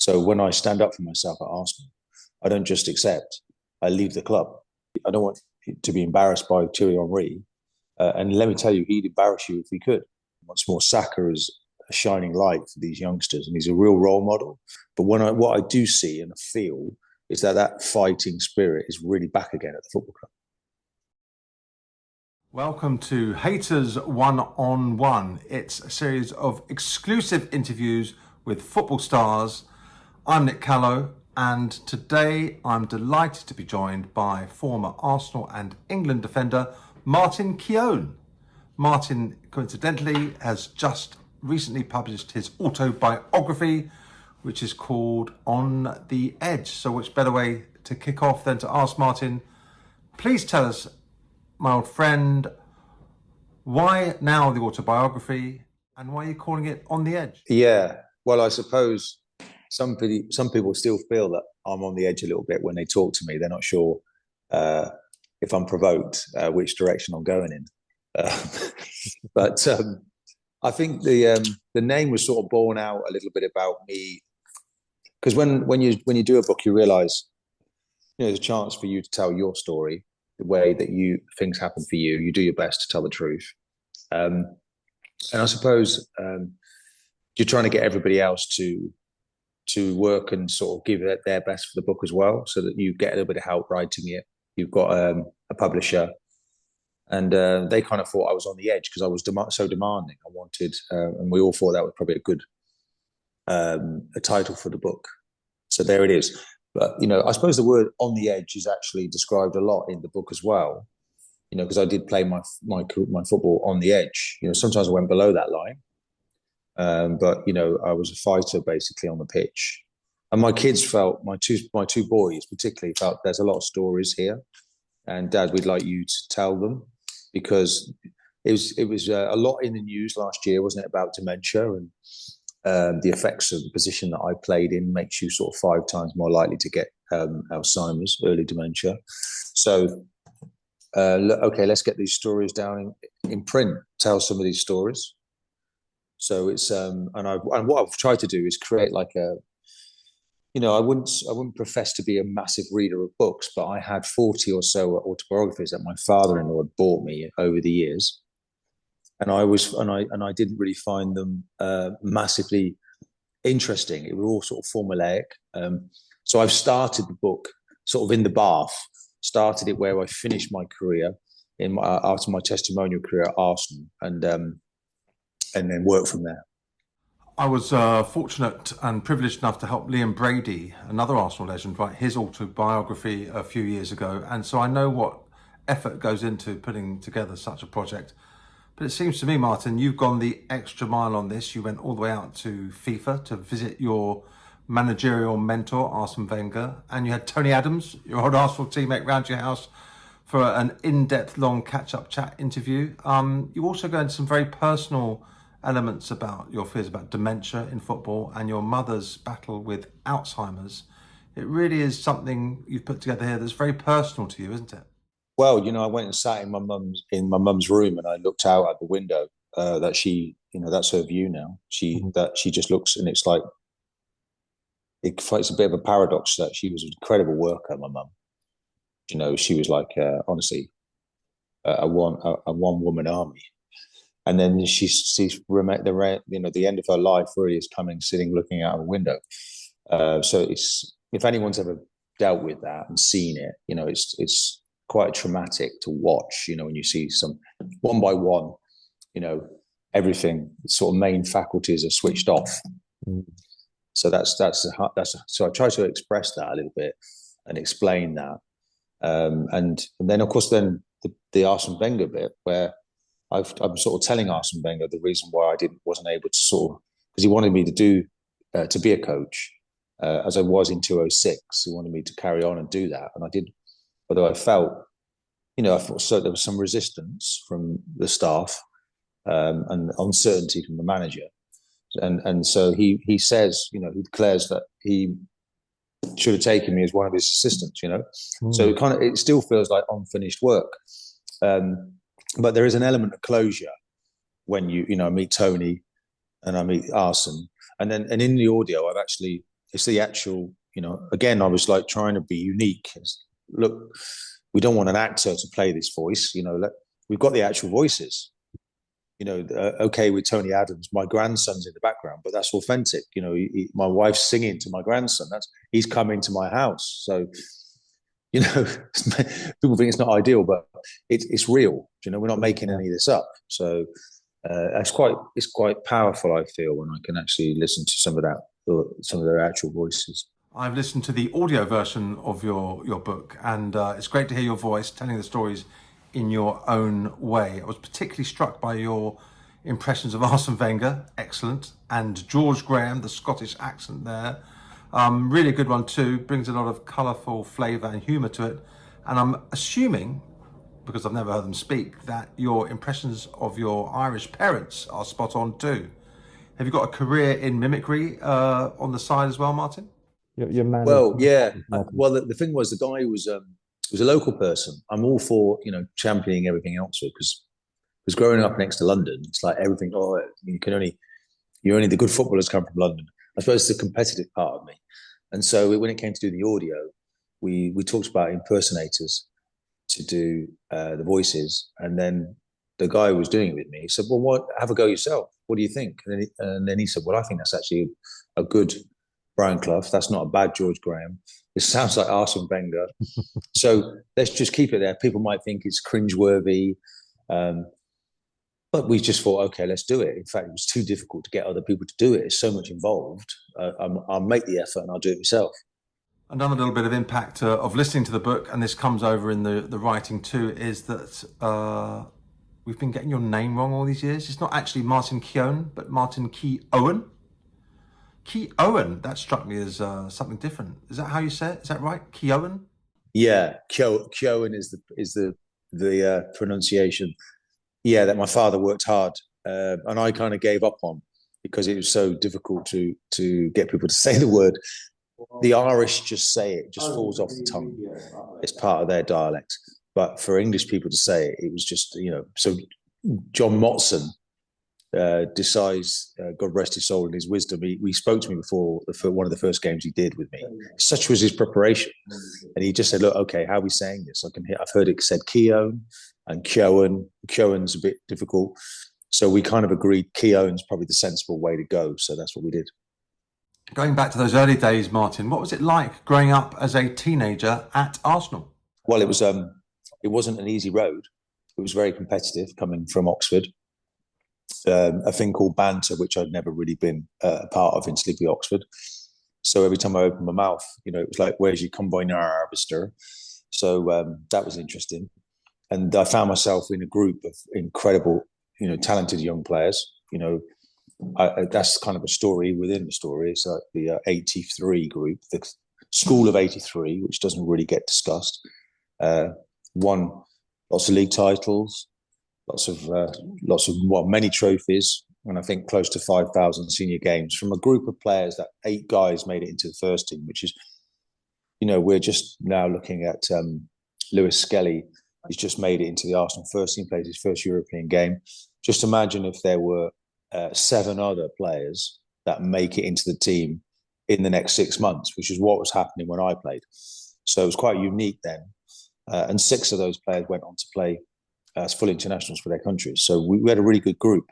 So when I stand up for myself at Arsenal, I don't just accept. I leave the club. I don't want to be embarrassed by Thierry Henry. And let me tell you, he'd embarrass you if he could. Once more, Saka is a shining light for these youngsters, and he's a real role model. But what I do see and feel is that fighting spirit is really back again at the football club. Welcome to Hayters One-on-One. It's a series of exclusive interviews with football stars. I'm Nick Callow, and today I'm delighted to be joined by former Arsenal and England defender Martin Keown. Martin, coincidentally, has just recently published his autobiography, which is called On the Edge. So which better way to kick off than to ask Martin, please tell us, my old friend, why now the autobiography and why are you calling it On the Edge? Yeah, well, I suppose some people still feel that I'm on the edge a little bit when they talk to me. They're not sure if I'm provoked, which direction I'm going in. But I think the name was sort of born out a little bit about me, because when you do a book, you realise there's a chance for you to tell your story, the way that things happen for you. You do your best to tell the truth, and I suppose you're trying to get everybody else to work and sort of give it their best for the book as well, so that you get a little bit of help writing it. You've got a publisher, and they kind of thought I was on the edge because I was so demanding. I wanted, and we all thought that was probably a good a title for the book. So there it is. But I suppose the word "on the edge" is actually described a lot in the book as well. Because I did play my football on the edge. Sometimes I went below that line. But I was a fighter basically on the pitch, and my kids felt, my two boys particularly felt, there's a lot of stories here, and Dad, we'd like you to tell them, because it was a lot in the news last year, wasn't it, about dementia and the effects of the position that I played in makes you sort of 5 times more likely to get Alzheimer's, early dementia. So okay, let's get these stories down in print. Tell some of these stories. So it's and what I've tried to do is create like a, I wouldn't profess to be a massive reader of books, but I had 40 or so autobiographies that my father-in-law had bought me over the years, and I didn't really find them massively interesting. It was all sort of formulaic. So I've started the book sort of in the bath. Started it where I finished my career after my testimonial career at Arsenal, and then work from there. I was fortunate and privileged enough to help Liam Brady, another Arsenal legend, write his autobiography a few years ago. And so I know what effort goes into putting together such a project. But it seems to me, Martin, you've gone the extra mile on this. You went all the way out to FIFA to visit your managerial mentor, Arsene Wenger, and you had Tony Adams, your old Arsenal teammate, round your house for an in-depth, long catch-up chat interview. You also go into some very personal elements about your fears about dementia in football and your mother's battle with Alzheimer's. It really is something you've put together here that's very personal to you, isn't it? Well, I went and sat in my mum's room, and I looked out at the window. That she, that's her view now. She just looks, and it's like it's a bit of a paradox that she was an incredible worker. My mum, she was like honestly a one woman army. And then she's the end of her life really is coming, sitting, looking out of a window. So if anyone's ever dealt with that and seen it, it's quite traumatic to watch. When you see some one by one, everything, sort of main faculties are switched off. So so I try to express that a little bit and explain that, and then of course the Arsene Wenger bit where I'm sort of telling Arsene Wenger the reason why I wasn't able to because he wanted me to be a coach as I was in 2006. He wanted me to carry on and do that, and I did. Although I felt, so there was some resistance from the staff and uncertainty from the manager, and so he says, he declares that he should have taken me as one of his assistants. So it still feels like unfinished work. But there is an element of closure when I meet Tony and I meet Arsene, and in the audio I've actually It's the actual, again, I was like trying to be unique. Look, we don't want an actor to play this voice. We've got the actual voices. Okay, with Tony Adams, my grandson's in the background, but that's authentic. My wife's singing to my grandson. He's come into my house. So, people think it's not ideal, but it's real. We're not making any of this up. So it's quite powerful. I feel when I can actually listen to some of their actual voices. I've listened to the audio version of your book, and it's great to hear your voice telling the stories in your own way. I was particularly struck by your impressions of Arsene Wenger, excellent, and George Graham, the Scottish accent there, really a good one too, brings a lot of colourful flavour and humour to it. And I'm assuming, because I've never heard them speak, that your impressions of your Irish parents are spot on too. Have you got a career in mimicry on the side as well, Martin? Your man. Well, yeah. Well, the thing was, the guy was a local person. I'm all for championing everything else because growing up next to London, it's like everything. Oh, you're only the good footballers come from London. I suppose it's the competitive part of me. And so when it came to do the audio, we talked about impersonators to do the voices, and then the guy who was doing it with me, he said, "Well, have a go yourself. What do you think?" And then he said, "Well, I think that's actually a good Brian Clough. That's not a bad George Graham. It sounds like Arsene Wenger. So let's just keep it there. People might think it's cringeworthy, but we just thought, okay, let's do it. In fact, it was too difficult to get other people to do it. It's so much involved. I'll make the effort and I'll do it myself." Another little bit of impact of listening to the book, and this comes over in the writing too, is that we've been getting your name wrong all these years. It's not actually Martin Keown, but Martin Keown. Keown, that struck me as something different. Is that how you say it? Is that right? Keown? Yeah, Keown is the pronunciation. Yeah, that my father worked hard, and I kind of gave up on because it was so difficult to get people to say the word. The Irish just say it just falls off the tongue. It's part of their dialect. But for English people to say it, it was just, so John Motson decides, God rest his soul and his wisdom, he spoke to me before one of the first games he did with me. Such was his preparation. And he just said, look, okay, how are we saying this? I've heard it said Keown and Keown. Keown's a bit difficult. So we kind of agreed Keown's probably the sensible way to go. So that's what we did. Going back to those early days, Martin, what was it like growing up as a teenager at Arsenal? Well, it wasn't an easy road. It was very competitive coming from Oxford. A thing called banter, which I'd never really been a part of in sleepy Oxford. So every time I opened my mouth, it was like, "Where's your combine harvester?" So that was interesting. And I found myself in a group of incredible, talented young players. That's kind of a story within the story. It's like the 83 group, the School of 83, which doesn't really get discussed. Won lots of league titles, many trophies, and I think close to 5,000 senior games from a group of players that 8 guys made it into the first team, which is, we're just now looking at Lewis Skelly. He's just made it into the Arsenal first team, played his first European game. Just imagine if there were 7 other players that make it into the team in the next 6 months, which is what was happening when I played. So it was quite unique then. And 6 of those players went on to play as full internationals for their countries. So we had a really good group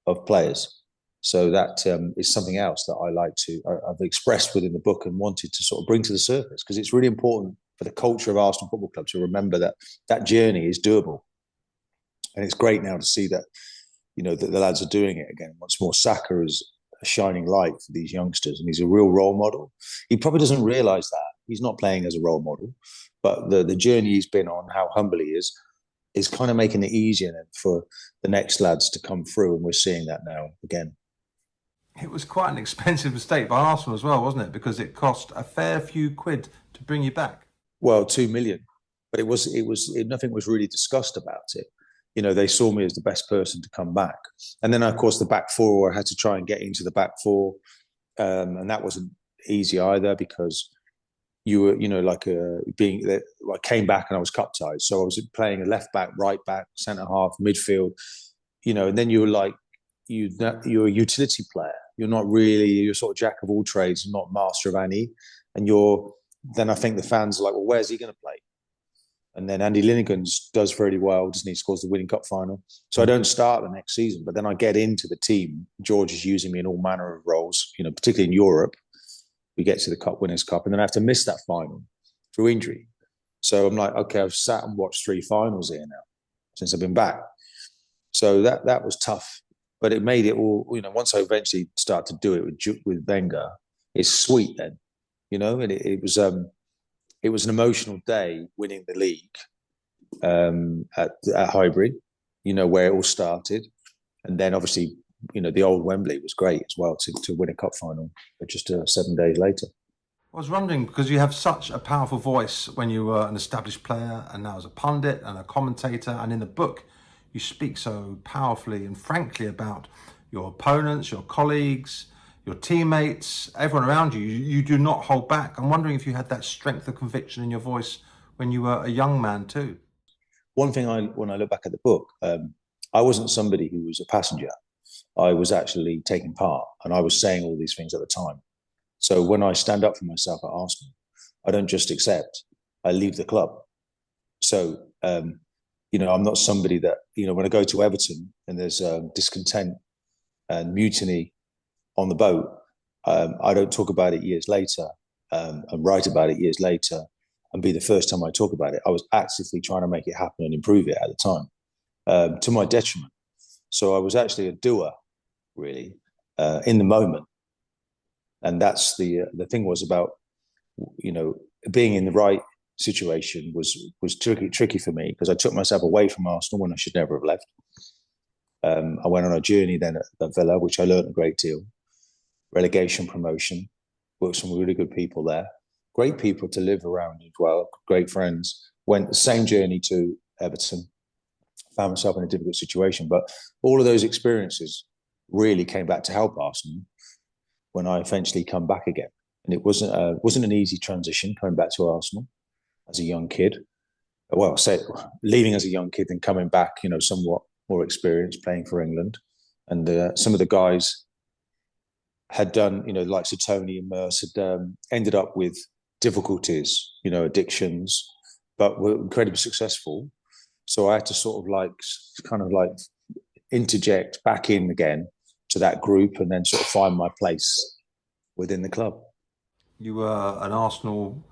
of players. So that is something else that I've expressed within the book and wanted to sort of bring to the surface, because it's really important for the culture of Arsenal Football Club to remember that journey is doable. And it's great now to see that, that the lads are doing it again. Once more, Saka is a shining light for these youngsters, and he's a real role model. He probably doesn't realise that. He's not playing as a role model, but the journey he's been on, how humble he is kind of making it easier for the next lads to come through, and we're seeing that now again. It was quite an expensive mistake by Arsenal as well, wasn't it? Because it cost a fair few quid to bring you back. Well, 2 million, but nothing was really discussed about it. They saw me as the best person to come back. And then, of course, the back four, I had to try and get into the back four. And that wasn't easy either, because you were, I came back and I was cup-tied. So I was playing a left back, right back, centre half, midfield, and then you were like, you're a utility player. you're sort of jack of all trades and not master of any. And then I think the fans are like, well, where's he going to play? And then Andy Linegan does very well, doesn't he? Scores the winning cup final. So I don't start the next season, but then I get into the team. George is using me in all manner of roles, particularly in Europe. We get to the Cup Winners' Cup, and then I have to miss that final through injury. So I'm like, okay, I've sat and watched 3 finals here now since I've been back. So that was tough, but it made it all. Once I eventually started to do it with Wenger, it's sweet then, and it was an emotional day winning the league at Highbury, where it all started, and then obviously the old Wembley was great as well to win a cup final, but just 7 days later. I was wondering, because you have such a powerful voice when you were an established player and now as a pundit and a commentator, and in the book you speak so powerfully and frankly about your opponents, your colleagues, your teammates, everyone around you. You do not hold back. I'm wondering if you had that strength of conviction in your voice when you were a young man too. One thing, when I look back at the book, I wasn't somebody who was a passenger. I was actually taking part, and I was saying all these things at the time. So when I stand up for myself at Arsenal, I don't just accept, I leave the club. So, I'm not somebody that, when I go to Everton and there's discontent and mutiny on the boat, I don't talk about it years later and write about it years later and be the first time I talk about it. I was actively trying to make it happen and improve it at the time, to my detriment. So I was actually a doer, really, in the moment. And that's the thing was about, being in the right situation was tricky for me, because I took myself away from Arsenal when I should never have left. I went on a journey then at Villa, which I learned a great deal. Relegation, promotion, worked with some really good people there. Great people to live around as well, great friends. Went the same journey to Everton, found myself in a difficult situation. But all of those experiences really came back to help Arsenal when I eventually come back again. And it wasn't an easy transition coming back to Arsenal as a young kid. Well, leaving as a young kid and coming back, somewhat more experienced playing for England. And some of the guys had done, like Sir Tony and Merce had ended up with difficulties, addictions, but were incredibly successful. So I had to sort of interject back in again to that group and then sort of find my place within the club. You were an Arsenal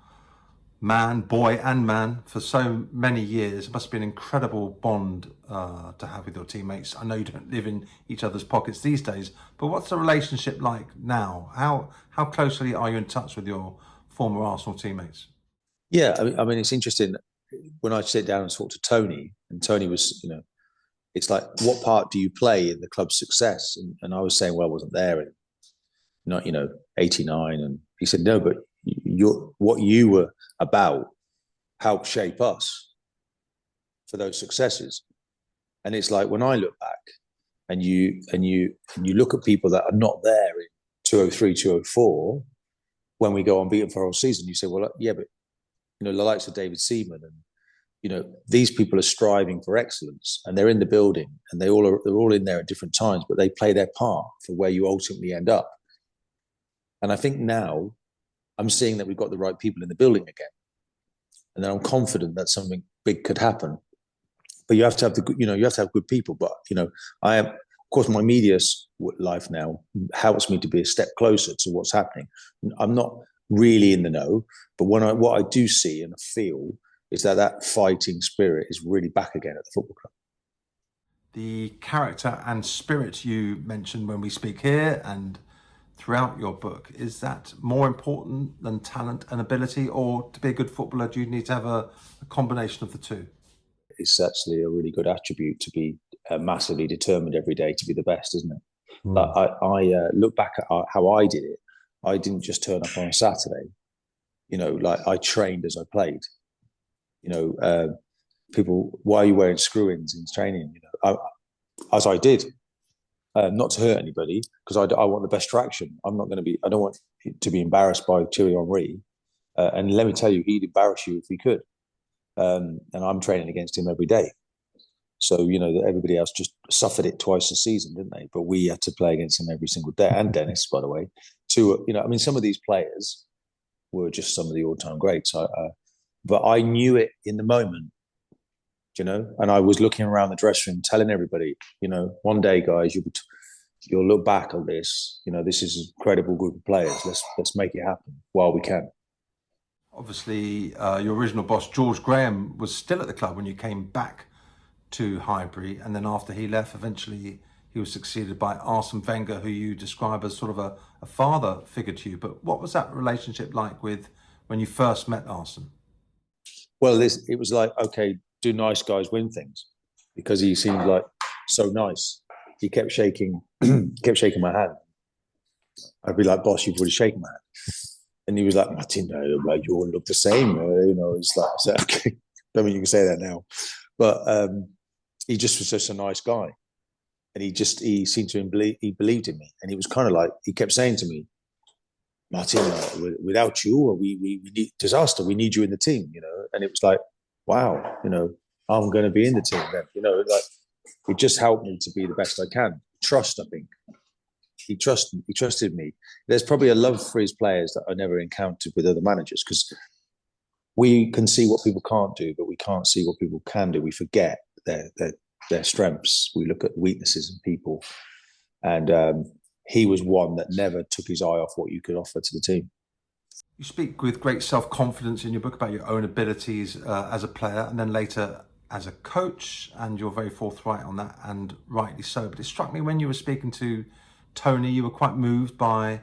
boy and man for so many years. It must be an incredible bond to have with your teammates. I know you don't live in each other's pockets these days, but what's the relationship like now? How closely are you in touch with your former Arsenal teammates? Yeah, I mean, it's interesting when I sit down and talk to Tony, and Tony was, it's like, what part do you play in the club's success? And I was saying, well, I wasn't there in, not 89, and he said, no, but what you were about helped shape us for those successes. And it's like, when I look back and you look at people that are not there in 203, 204, when we go unbeaten for a whole season, you say, well, yeah, but the likes of David Seaman and these people are striving for excellence, and they're in the building, and they're all in there at different times, but they play their part for where you ultimately end up. And I think now I'm seeing that we've got the right people in the building again, and then I'm confident that something big could happen. But you have to have good people. But I am, of course, my media life now helps me to be a step closer to what's happening. I'm not really in the know, but what I do see and feel is that fighting spirit is really back again at the football club. The character and spirit you mentioned when we speak here and throughout your book, is that more important than talent and ability, or to be a good footballer, do you need to have a combination of the two? It's actually a really good attribute to be massively determined every day to be the best, isn't it? But I look back at how I did it. I didn't just turn up on a Saturday. I trained as I played. People, why are you wearing screw-ins in training? As I did, not to hurt anybody, because I want the best traction. I don't want to be embarrassed by Thierry Henry. And let me tell you, he'd embarrass you if he could. And I'm training against him every day. So, everybody else just suffered it twice a season, didn't they? But we had to play against them every single day. And Dennis, by the way. Some of these players were just some of the all-time greats. But I knew it in the moment, and I was looking around the dressing room, telling everybody, one day, guys, you'll look back at this. This is an incredible group of players. Let's make it happen while we can. Obviously, your original boss, George Graham, was still at the club when you came back to Highbury, and then after he left, eventually he was succeeded by Arsene Wenger, who you describe as sort of a father figure to you. But what was that relationship like with when you first met Arsene? Well, it was like, okay, do nice guys win things? Because he seemed like so nice. He kept shaking my hand. I'd be like, boss, you've already shaken my hand. And he was like, Martin, you all look the same. It's like, I said, okay, don't mean you can say that now. But he just was such a nice guy. And he seemed to he believed in me. And he was kind of like, he kept saying to me, Martin, without you, we need disaster. We need you in the team, And it was like, wow, I'm going to be in the team then. Like, it just helped me to be the best I can. Trust, I think. He trusted me. There's probably a love for his players that I never encountered with other managers, because we can see what people can't do, but we can't see what people can do. We forget their strengths. We look at weaknesses in people. And he was one that never took his eye off what you could offer to the team. You speak with great self-confidence in your book about your own abilities as a player and then later as a coach, and you're very forthright on that, and rightly so. But it struck me when you were speaking to Tony, you were quite moved by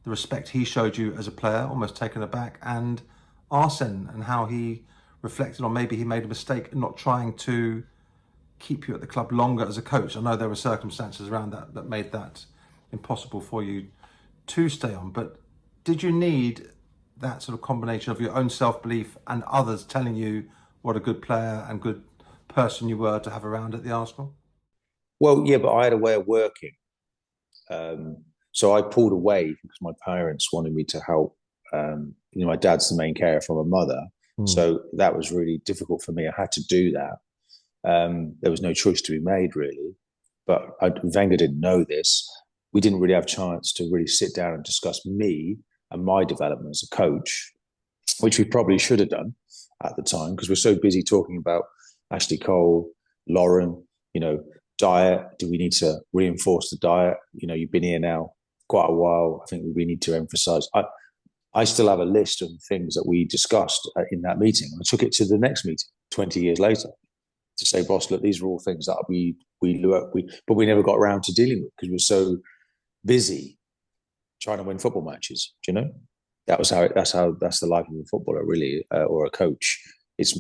the respect he showed you as a player, almost taken aback, and Arsene and how he reflected on maybe he made a mistake in not trying to keep you at the club longer as a coach. I know there were circumstances around that made that impossible for you to stay on, but did you need that sort of combination of your own self-belief and others telling you what a good player and good person you were to have around at the Arsenal? Well, yeah, but I had a way of working. So I pulled away because my parents wanted me to help. My dad's the main carer for my mother. So that was really difficult for me. I had to do that. There was no choice to be made, really. But Wenger didn't know this. We didn't really have a chance to really sit down and discuss me and my development as a coach, which we probably should have done at the time, because we're so busy talking about Ashley Cole, Lauren, diet. Do we need to reinforce the diet? You've been here now quite a while. I think we need to emphasize. I still have a list of things that we discussed in that meeting. I took it to the next meeting 20 years later to say, boss, look, these are all things that but we never got around to dealing with because we were so busy trying to win football matches. That's the life of a footballer, really, or a coach. It's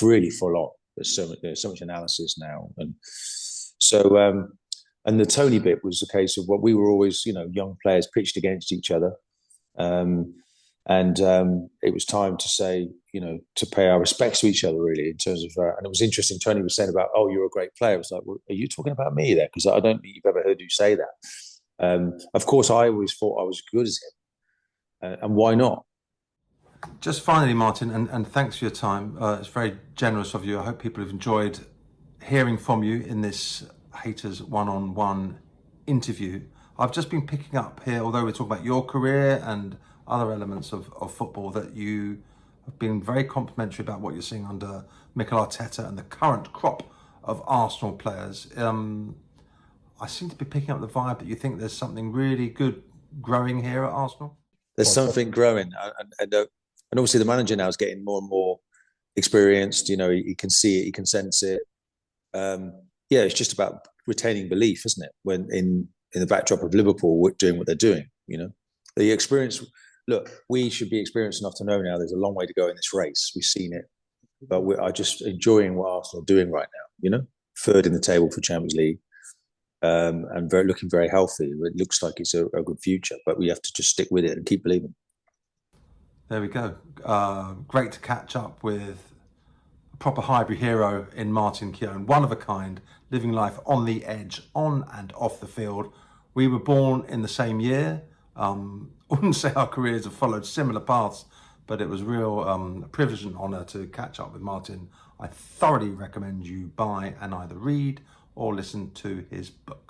really full on. There's so much analysis now, and so and the Tony bit was a case of what we were always, young players pitched against each other, and it was time to say, to pay our respects to each other, really, in terms of. And it was interesting. Tony was saying about, "Oh, you're a great player." I was like, "Well, are you talking about me there?" Because I don't think you've ever heard you say that. Of course, I always thought I was as good as him, and why not? Just finally, Martin, and thanks for your time. It's very generous of you. I hope people have enjoyed hearing from you in this Hayters one-on-one interview. I've just been picking up here, although we're talking about your career and other elements of football, that you have been very complimentary about what you're seeing under Mikel Arteta and the current crop of Arsenal players. I seem to be picking up the vibe that you think there's something really good growing here at Arsenal. There's something growing, and obviously the manager now is getting more and more experienced. He can see it, he can sense it. It's just about retaining belief, isn't it? When in the backdrop of Liverpool doing what they're doing, the experience. Look, we should be experienced enough to know now there's a long way to go in this race. We've seen it, but we are just enjoying what Arsenal are doing right now. Third in the table for Champions League, and looking very healthy. It looks like it's a good future, but we have to just stick with it and keep believing. There we go. Great to catch up with a proper Highbury hero in Martin Keown, one of a kind, living life on the edge, on and off the field. We were born in the same year. I wouldn't say our careers have followed similar paths, but it was real privilege and honour to catch up with Martin I thoroughly recommend you buy and either read or listen to his book.